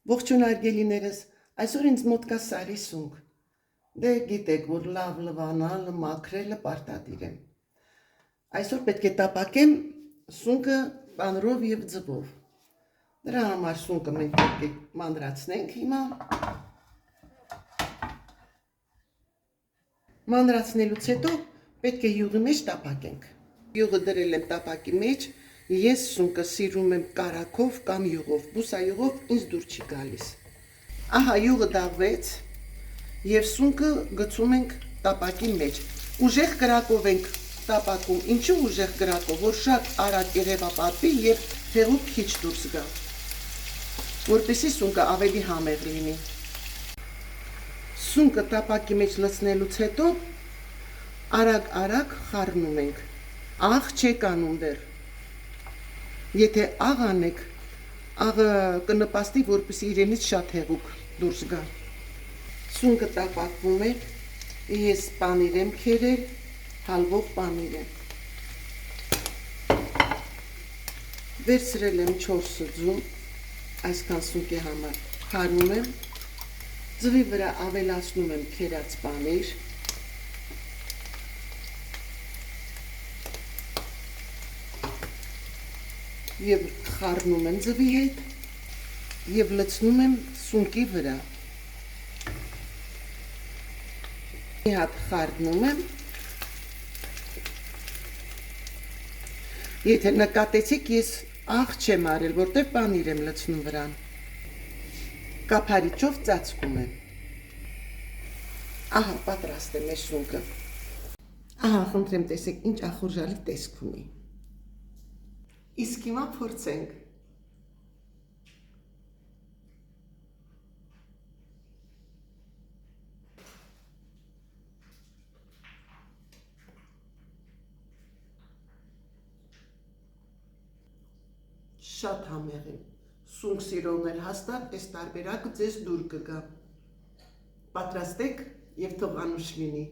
Ողջույն արգելիներս, այսօր ինձ մոտ կա սարի սունկ, դե գիտեք, որ լավ լվանալը, մաքրելը պարտադիր է, այսօր պետք է տապակեմ սունկը պանրով և ձվով, դրա համար սունկը մենք պետք է մանրացնենք հիմա, մանրացնելուց հետո պետք է յուղի մեջ տապակենք, յուղը դրել եմ տապակի մեջ, ես սունկը սիրում եմ կարագով կամ յուղով, բուսայուղով ինձ դուր չի գալիս, ահա յուղը դաղվեց և սունկը գցում ենք տապակի մեջ, ուժեղ կրակով ենք տապակում, ինչու ուժեղ կրակով, որ շատ արագ երևապատվի և հեղուկ քիչ դուրս գա, որպեսզի սունկը ավելի համեղ լինի, սունկը տապակի մեջ լցնելուց հետո արագ խառնում ենք, աղ չեք անում դեռ, եթե աղ անեք, աղը կնպաստի, որպեսզի իրենից շատ հեղուկ դուրս գա, սունկը տապակվում է, ես պանիր եմ քերել, հալվող պանիր եմ, վերցրել եմ 4 ձուն, այսքան սունկի համար, քարում եմ, ձվի վրա ավելացնում եմ քերած պանիր, և խառնում եմ ձվի հետ և լցնում եմ սունկի վրա, մի հատ խառնում եմ, եթե նկատեցիք ես աղ չեմ արել, որտև պանիր եմ լցնում վրան, կափարիչով ծածկում եմ, ահա պատրաստ է մեր սունկը, ահա խնդրեմ տեսեք ինչ ախորժալի տեսք ունի, իսկ հիմա փորձենք, շատ համեղ եմ, սունկ սիրողներ հաստատ այս տարբերակը ձեզ դուր կգա, պատրաստեք և թող անուշ լինի։